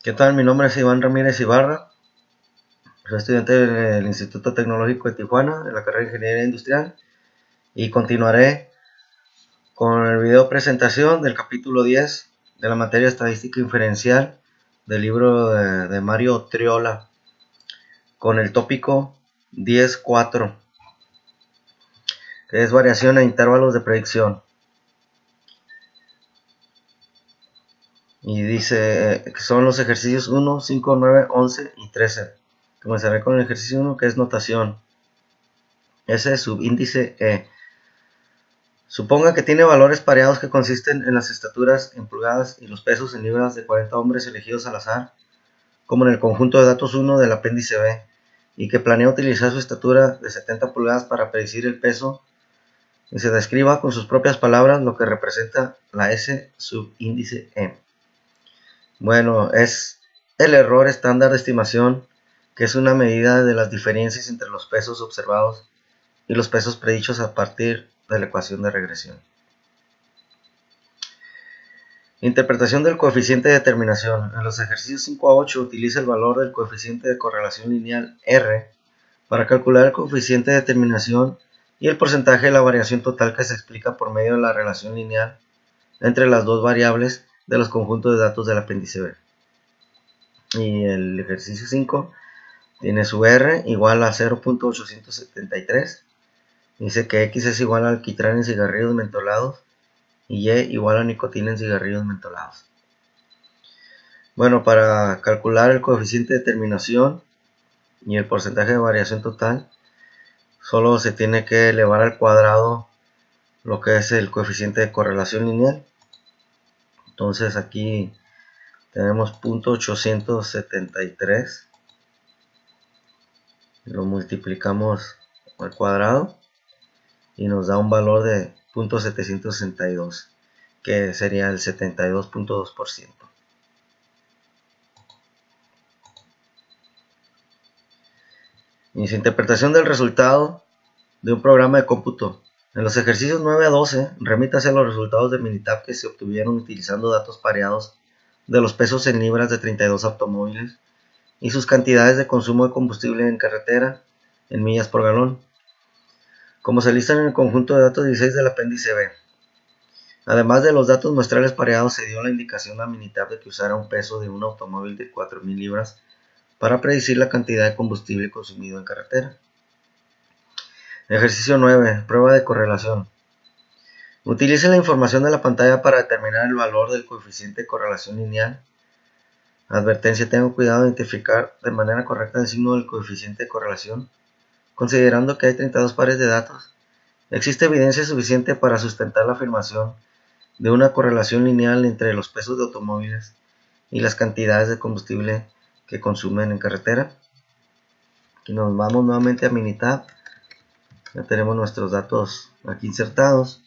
¿Qué tal? Mi nombre es Iván Ramírez Ibarra, soy estudiante del Instituto Tecnológico de Tijuana, de la carrera de Ingeniería Industrial, y continuaré con el video presentación del capítulo 10 de la materia Estadística Inferencial del libro de Mario Triola, con el tópico 10.4, que es variación a intervalos de predicción. Y dice que son los ejercicios 1, 5, 9, 11 y 13. Comenzaré con el ejercicio 1, que es notación. S subíndice E. Suponga que tiene valores pareados que consisten en las estaturas en pulgadas y los pesos en libras de 40 hombres elegidos al azar, como en el conjunto de datos 1 del apéndice B, y que planea utilizar su estatura de 70 pulgadas para predecir el peso, y se describa con sus propias palabras lo que representa la S subíndice E. Bueno, es el error estándar de estimación, que es una medida de las diferencias entre los pesos observados y los pesos predichos a partir de la ecuación de regresión. Interpretación del coeficiente de determinación. En los ejercicios 5 a 8 utiliza el valor del coeficiente de correlación lineal R para calcular el coeficiente de determinación y el porcentaje de la variación total que se explica por medio de la relación lineal entre las dos variables de los conjuntos de datos del apéndice B. Y el ejercicio 5 tiene su R igual a 0.873. Dice que X es igual a alquitrán en cigarrillos mentolados y Y igual a nicotina en cigarrillos mentolados. Bueno, para calcular el coeficiente de determinación y el porcentaje de variación total, solo se tiene que elevar al cuadrado lo que es el coeficiente de correlación lineal. Entonces aquí tenemos 0.873, lo multiplicamos al cuadrado y nos da un valor de 0.762, que sería el 72.2%. Y su interpretación del resultado de un programa de cómputo. En los ejercicios 9 a 12, remítase a los resultados de Minitab que se obtuvieron utilizando datos pareados de los pesos en libras de 32 automóviles y sus cantidades de consumo de combustible en carretera en millas por galón, como se listan en el conjunto de datos 16 del apéndice B. Además de los datos muestrales pareados, se dio la indicación a Minitab de que usara un peso de un automóvil de 4.000 libras para predecir la cantidad de combustible consumido en carretera. Ejercicio 9. Prueba de correlación. Utilice la información de la pantalla para determinar el valor del coeficiente de correlación lineal. Advertencia: tenga cuidado de identificar de manera correcta el signo del coeficiente de correlación. Considerando que hay 32 pares de datos, existe evidencia suficiente para sustentar la afirmación de una correlación lineal entre los pesos de automóviles y las cantidades de combustible que consumen en carretera. Aquí nos vamos nuevamente a Minitab. Ya tenemos nuestros datos aquí insertados.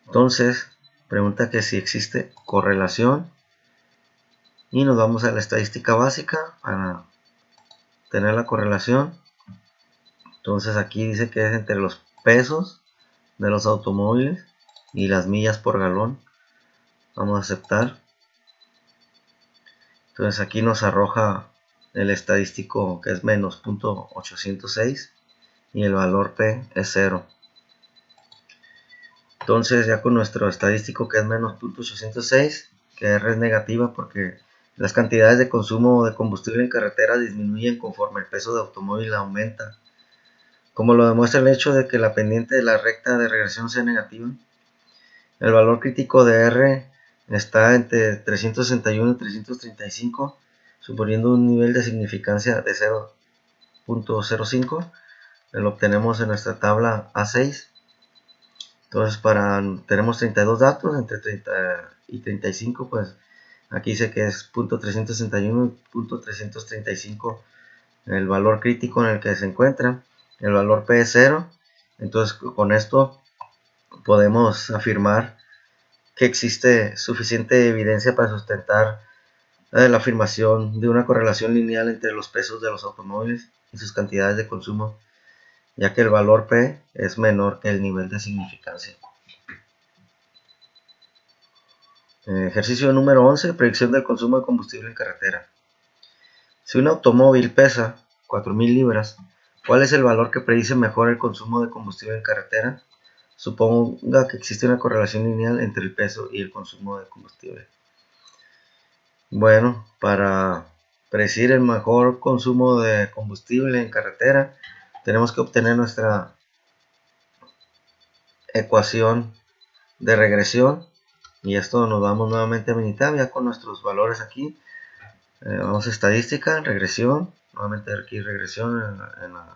Entonces, pregunta que si existe correlación. Y nos vamos a la estadística básica para tener la correlación. Entonces aquí dice que es entre los pesos de los automóviles y las millas por galón. Vamos a aceptar. Entonces aquí nos arroja el estadístico, que es menos 0.806, y el valor P es 0. Entonces ya con nuestro estadístico, que es menos 0.806, que R es negativa porque las cantidades de consumo de combustible en carretera disminuyen conforme el peso de automóvil aumenta, como lo demuestra el hecho de que la pendiente de la recta de regresión sea negativa. El valor crítico de R está entre 361 y 335, suponiendo un nivel de significancia de 0.05. Lo obtenemos en nuestra tabla A6. Entonces tenemos 32 datos, entre 30 y 35, pues aquí dice que es 0.361 y 0.335 el valor crítico en el que se encuentra. El valor P es 0. Entonces con esto podemos afirmar que existe suficiente evidencia para sustentar la afirmación de una correlación lineal entre los pesos de los automóviles y sus cantidades de consumo, ya que el valor P es menor que el nivel de significancia. Ejercicio número 11, predicción del consumo de combustible en carretera. Si un automóvil pesa 4.000 libras, ¿cuál es el valor que predice mejor el consumo de combustible en carretera? Suponga que existe una correlación lineal entre el peso y el consumo de combustible. Bueno, para predecir el mejor consumo de combustible en carretera, tenemos que obtener nuestra ecuación de regresión. Y esto nos vamos nuevamente a Minitab ya con nuestros valores aquí. Vamos a estadística, regresión. Nuevamente aquí regresión en la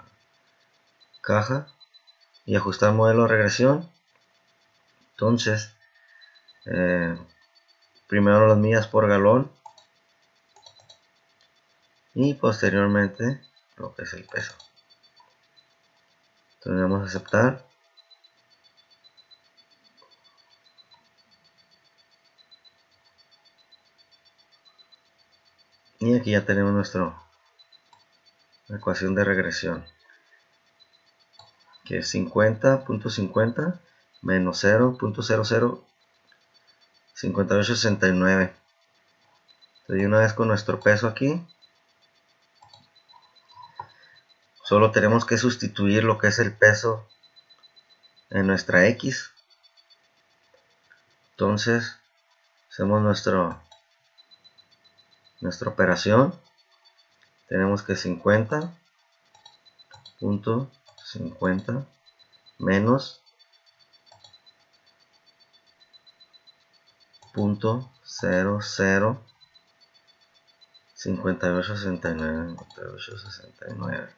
caja. Y ajustar modelo de regresión. Entonces, primero las millas por galón. Y posteriormente lo que es el peso. Entonces vamos a aceptar. Y aquí ya tenemos nuestra ecuación de regresión, que es 50.50 menos 0.005869. Entonces, una vez con nuestro peso aquí, solo tenemos que sustituir lo que es el peso en nuestra X. Entonces, hacemos nuestra operación. Tenemos que 50.50 menos 0.005869,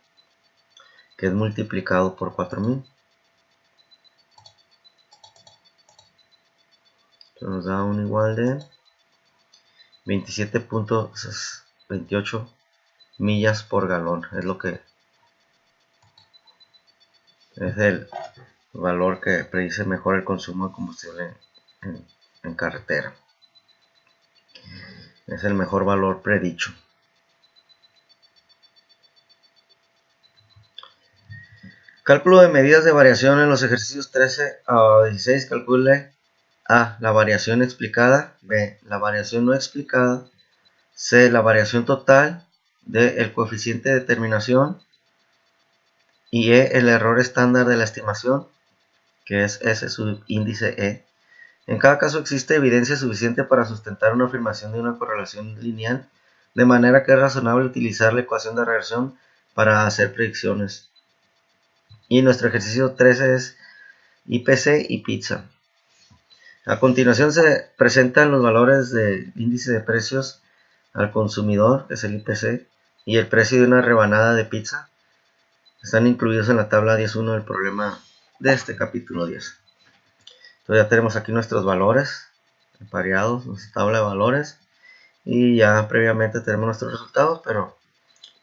que es multiplicado por 4.000. Nos da un igual de 27.28 millas por galón. Es lo que es el valor que predice mejor el consumo de combustible en carretera. Es el mejor valor predicho. Cálculo de medidas de variación en los ejercicios 13 a 16. Calcule A, la variación explicada. B, la variación no explicada. C, la variación total. D, el coeficiente de determinación. Y E, el error estándar de la estimación, que es S subíndice E. En cada caso existe evidencia suficiente para sustentar una afirmación de una correlación lineal, de manera que es razonable utilizar la ecuación de regresión para hacer predicciones. Y nuestro ejercicio 13 es IPC y pizza. A continuación se presentan los valores del índice de precios al consumidor, que es el IPC, y el precio de una rebanada de pizza. Están incluidos en la tabla 10.1 del problema de este capítulo 10. Entonces ya tenemos aquí nuestros valores pareados, nuestra tabla de valores, y ya previamente tenemos nuestros resultados, pero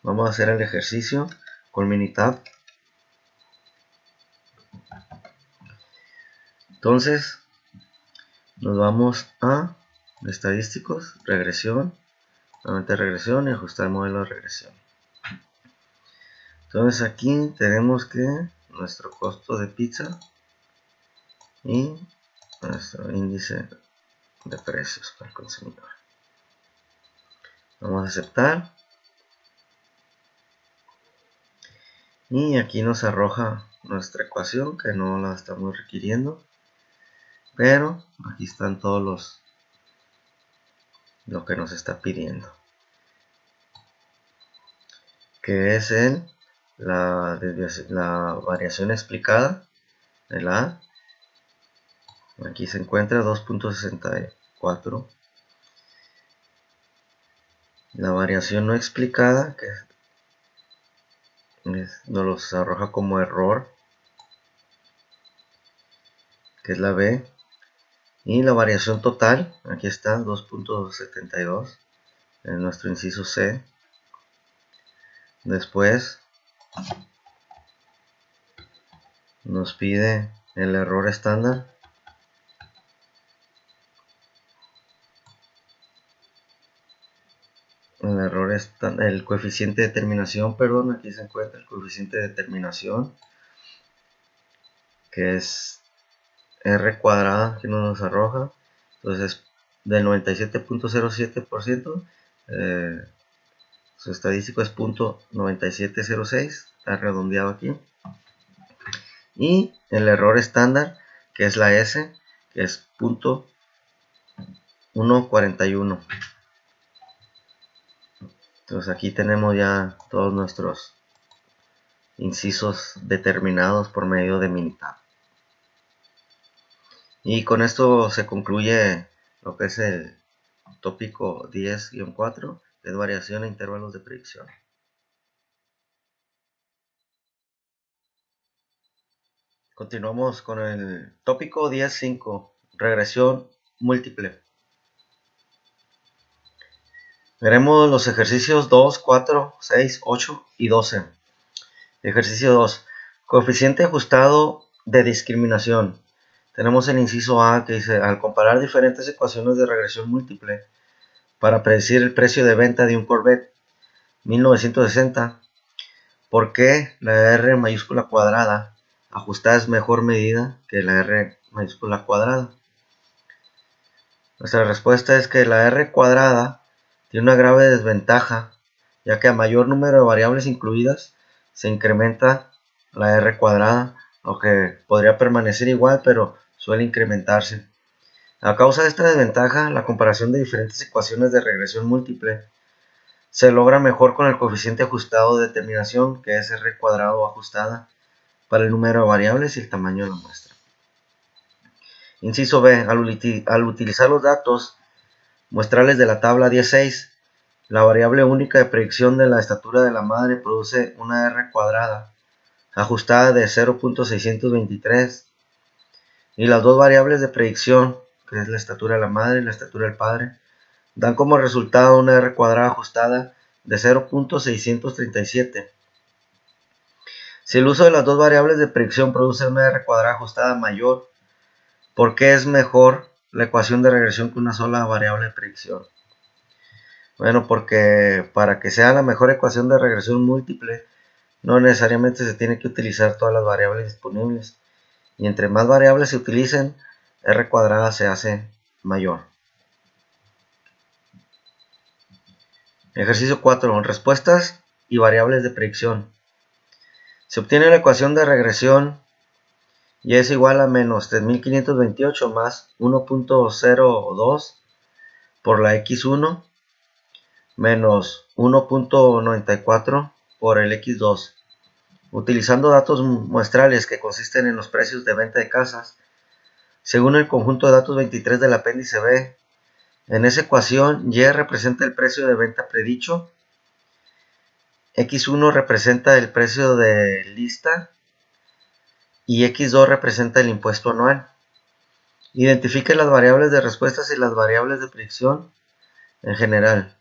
vamos a hacer el ejercicio con Minitab. Entonces nos vamos a estadísticos, regresión, nuevamente regresión y ajustar el modelo de regresión. Entonces aquí tenemos que nuestro costo de pizza y nuestro índice de precios para el consumidor. Vamos a aceptar. Y aquí nos arroja nuestra ecuación, que no la estamos requiriendo. Pero aquí están todos lo que nos está pidiendo. Que es la variación explicada de la A. Aquí se encuentra 2.64. La variación no explicada, que nos los arroja como error, que es la B. Y la variación total, aquí está 2.72 en nuestro inciso C. Después nos pide el error estándar. El coeficiente de determinación, perdón, aquí se encuentra el coeficiente de determinación, que es R cuadrada, que nos arroja. Entonces del 97.07%. Su estadístico es .9706, está redondeado aquí. Y el error estándar, que es la S, que es .141. Entonces aquí tenemos ya todos nuestros incisos determinados por medio de Minitab. Y con esto se concluye lo que es el tópico 10-4, que es variación en intervalos de predicción. Continuamos con el tópico 10.5, regresión múltiple. Veremos los ejercicios 2, 4, 6, 8 y 12. Ejercicio 2. Coeficiente ajustado de discriminación. Tenemos el inciso A que dice, al comparar diferentes ecuaciones de regresión múltiple para predecir el precio de venta de un Corvette 1960, ¿por qué la R mayúscula cuadrada ajustada es mejor medida que la R mayúscula cuadrada? Nuestra respuesta es que la R cuadrada tiene una grave desventaja, ya que a mayor número de variables incluidas se incrementa la R cuadrada, aunque podría permanecer igual, pero suele incrementarse. A causa de esta desventaja, la comparación de diferentes ecuaciones de regresión múltiple se logra mejor con el coeficiente ajustado de determinación, que es R cuadrado ajustada, para el número de variables y el tamaño de la muestra. Inciso B. Al utilizar los datos muestrales de la tabla 10.6, la variable única de predicción de la estatura de la madre produce una R cuadrada ajustada de 0.623 y las dos variables de predicción, que es la estatura de la madre y la estatura del padre, dan como resultado una R cuadrada ajustada de 0.637. Si el uso de las dos variables de predicción produce una R cuadrada ajustada mayor, ¿por qué es mejor la ecuación de regresión que una sola variable de predicción? Bueno, porque para que sea la mejor ecuación de regresión múltiple, no necesariamente se tiene que utilizar todas las variables disponibles. Y entre más variables se utilicen, R cuadrada se hace mayor. Ejercicio 4. Respuestas y variables de predicción. Se obtiene la ecuación de regresión y es igual a menos 3528 más 1.02 por la x1 menos 1.94 por el x2. Utilizando datos muestrales que consisten en los precios de venta de casas, según el conjunto de datos 23 del apéndice B, en esa ecuación Y representa el precio de venta predicho, X1 representa el precio de lista y X2 representa el impuesto anual. Identifique las variables de respuestas y las variables de predicción en general.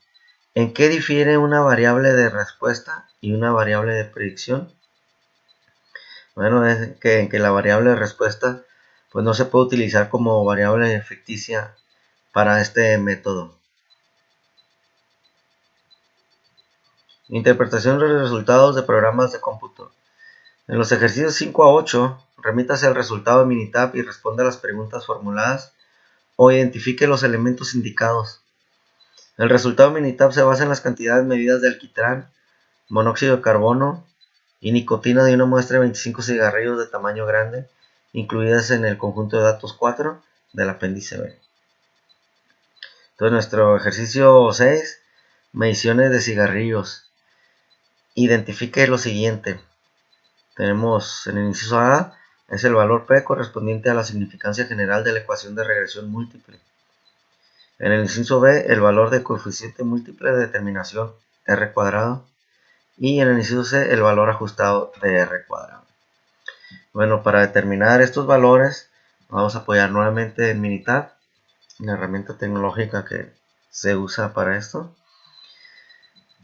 ¿En qué difiere una variable de respuesta y una variable de predicción? Bueno, es que en que la variable de respuesta pues no se puede utilizar como variable ficticia para este método. Interpretación de los resultados de programas de cómputo. En los ejercicios 5 a 8, remítase al resultado de Minitab y responda a las preguntas formuladas o identifique los elementos indicados. El resultado de Minitab se basa en las cantidades medidas de alquitrán, monóxido de carbono y nicotina de una muestra de 25 cigarrillos de tamaño grande, incluidas en el conjunto de datos 4 del apéndice B. Entonces nuestro ejercicio 6, mediciones de cigarrillos. Identifique lo siguiente. Tenemos en el inciso A, es el valor P correspondiente a la significancia general de la ecuación de regresión múltiple. En el inciso B, el valor de coeficiente múltiple de determinación R cuadrado. Y en el inciso C, el valor ajustado de R cuadrado. Bueno, para determinar estos valores, vamos a apoyar nuevamente en Minitab, la herramienta tecnológica que se usa para esto.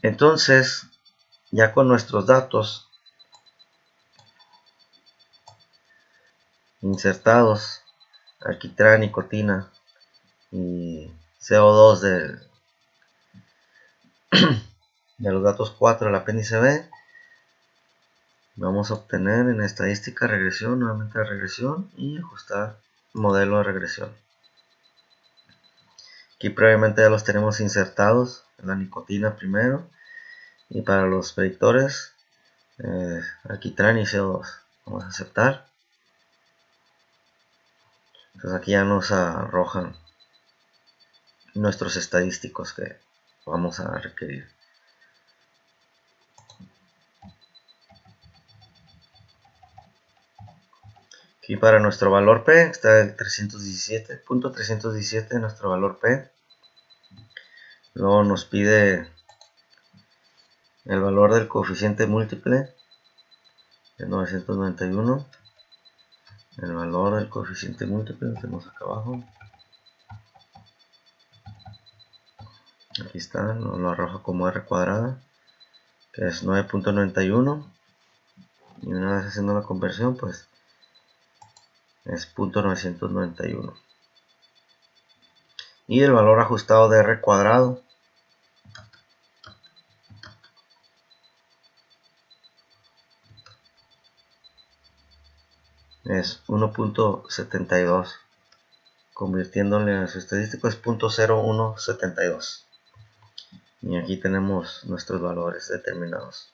Entonces, ya con nuestros datos insertados, alquitrán, nicotina y CO2 de los datos 4 del apéndice B, vamos a obtener en estadística regresión, nuevamente regresión y ajustar modelo de regresión. Aquí previamente ya los tenemos insertados, la nicotina primero, y para los predictores alquitrán y CO2. Vamos a aceptar. Entonces aquí ya nos arrojan nuestros estadísticos que vamos a requerir. Aquí para nuestro valor P está el 317.317, nuestro valor P. Luego nos pide el valor del coeficiente múltiple de 991. El valor del coeficiente múltiple lo tenemos acá abajo. Aquí está, nos lo arroja como R cuadrada, que es 9.91. Y una vez haciendo la conversión, pues es 0.991. Y el valor ajustado de R cuadrado es 1.72, convirtiéndole a su estadístico es 0.0172. Y aquí tenemos nuestros valores determinados.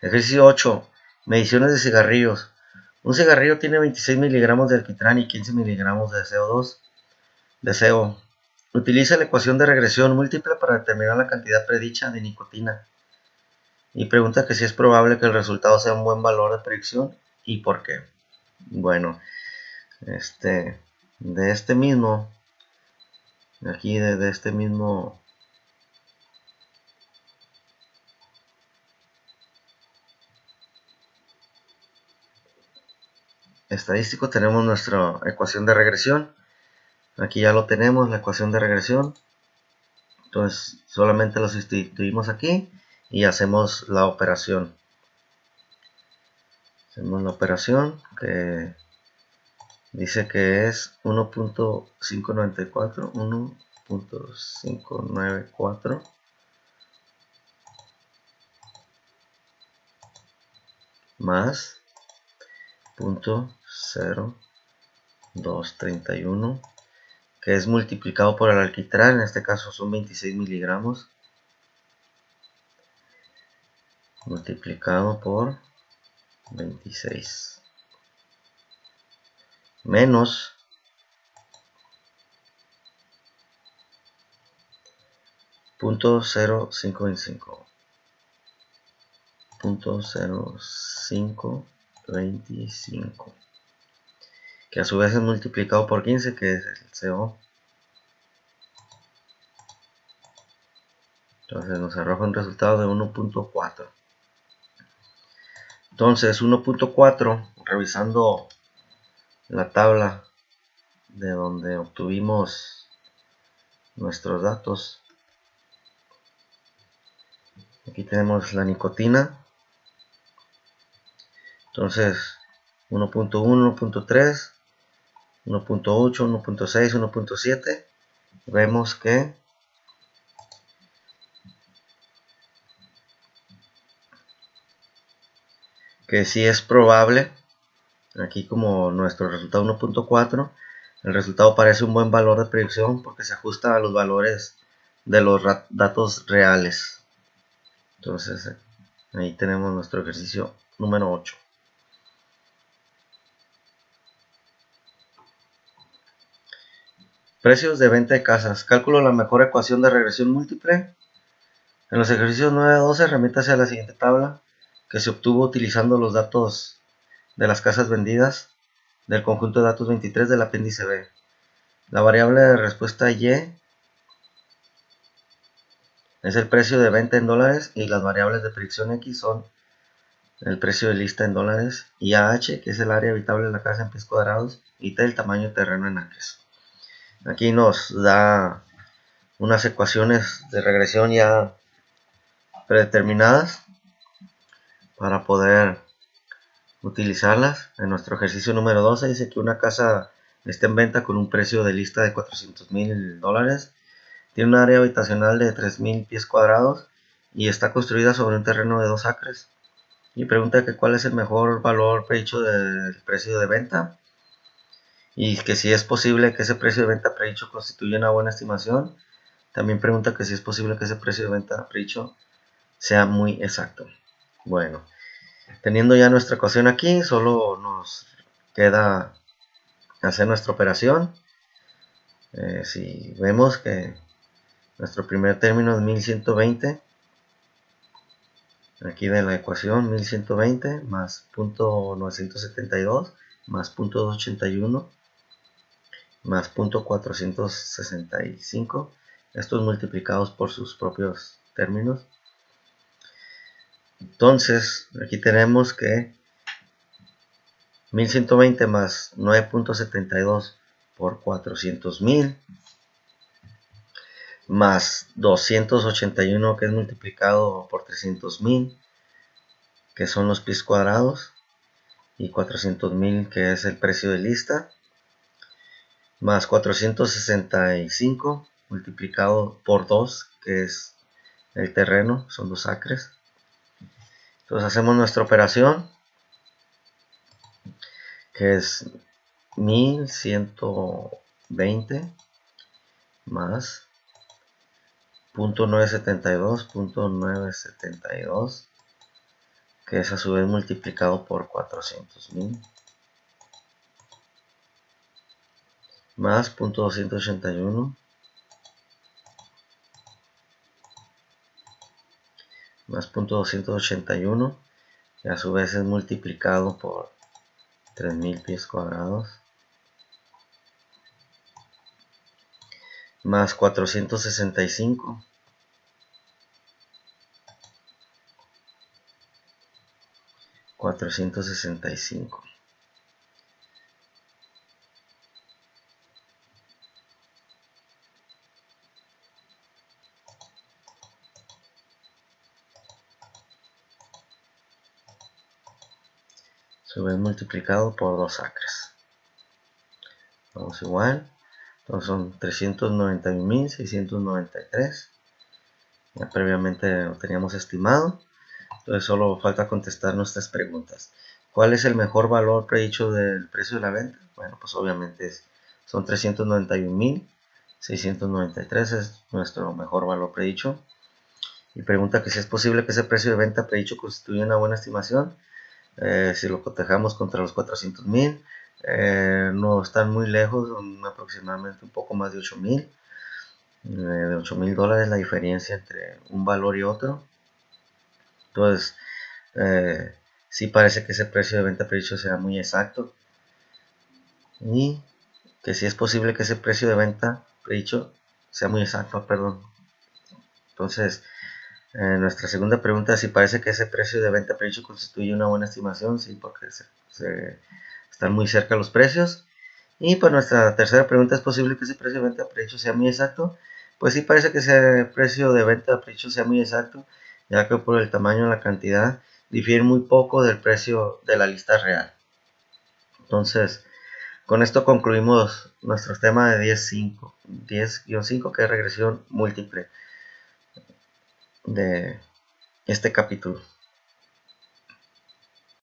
Ejercicio 8. Mediciones de cigarrillos. Un cigarrillo tiene 26 miligramos de alquitrán y 15 miligramos de CO2. Deseo. Utiliza la ecuación de regresión múltiple para determinar la cantidad predicha de nicotina. Y pregunta que si es probable que el resultado sea un buen valor de predicción y por qué. Bueno, de este mismo, aquí de este mismo estadístico tenemos nuestra ecuación de regresión. Aquí ya lo tenemos, la ecuación de regresión. Entonces solamente lo sustituimos aquí y hacemos la operación. Hacemos la operación que dice que es 1.594 más 0.0231, que es multiplicado por el alquitrán, en este caso son 26 miligramos, multiplicado por 26, menos 0.0525, 0.0525, que a su vez es multiplicado por 15, que es el CO. Entonces nos arroja un resultado de 1.4. Entonces 1.4, revisando la tabla de donde obtuvimos nuestros datos, aquí tenemos la nicotina. Entonces 1.1, 1.3, 1.8, 1.6, 1.7, vemos que sí es probable. Aquí como nuestro resultado 1.4, el resultado parece un buen valor de predicción porque se ajusta a los valores de los datos reales. Entonces ahí tenemos nuestro ejercicio número 8. Precios de venta de casas. Cálculo la mejor ecuación de regresión múltiple. En los ejercicios 9 a 12 remítase a la siguiente tabla que se obtuvo utilizando los datos de las casas vendidas del conjunto de datos 23 del apéndice B. La variable de respuesta Y es el precio de venta en dólares y las variables de predicción X son el precio de lista en dólares y AH, que es el área habitable de la casa en pies cuadrados, y T, el tamaño de terreno en acres. Aquí nos da unas ecuaciones de regresión ya predeterminadas para poder utilizarlas. En nuestro ejercicio número 12 dice que una casa está en venta con un precio de lista de $400,000, tiene un área habitacional de 3,000 pies cuadrados y está construida sobre un terreno de 2 acres. Y pregunta que cuál es el mejor valor predicho del precio de venta. y que si es posible que ese precio de venta predicho constituya una buena estimación. También pregunta que si es posible que ese precio de venta predicho sea muy exacto. Bueno, teniendo ya nuestra ecuación aquí, solo nos queda hacer nuestra operación. Si vemos que nuestro primer término es 1120, aquí de la ecuación 1120 más 0.972 más 0.281 más 0.465, estos multiplicados por sus propios términos. Entonces aquí tenemos que 1120 más 9.72 por 400.000 más 281 que es multiplicado por 300.000, que son los pies cuadrados, y 400.000 que es el precio de lista, más 465 multiplicado por 2 que es el terreno, son 2 acres. Entonces hacemos nuestra operación, que es 1120 más 0.972, que es a su vez multiplicado por 400.000 más 0.281 más 0.281, que a su vez es multiplicado por 3.000 pies cuadrados más 465 su vez multiplicado por 2 acres. Vamos igual. Entonces son 391.693. Ya previamente lo teníamos estimado. Entonces solo falta contestar nuestras preguntas. ¿Cuál es el mejor valor predicho del precio de la venta? Bueno, pues obviamente son 391.693, es nuestro mejor valor predicho. Y pregunta que si es posible que ese precio de venta predicho constituya una buena estimación. Si lo cotejamos contra los 400.000, no están muy lejos, son aproximadamente un poco más de 8.000. De $8.000 la diferencia entre un valor y otro. Entonces, sí parece que ese precio de venta predicho será muy exacto, y que si es posible que ese precio de venta predicho sea muy exacto, perdón. Entonces, nuestra segunda pregunta es si parece que ese precio de venta predicho constituye una buena estimación. Sí, porque están muy cerca los precios. Y pues nuestra tercera pregunta, ¿es posible que ese precio de venta predicho sea muy exacto? Pues sí parece que ese precio de venta predicho sea muy exacto, ya que por el tamaño y la cantidad difiere muy poco del precio de la lista real. Entonces, con esto concluimos nuestro tema de 10-5, que es regresión múltiple de este capítulo.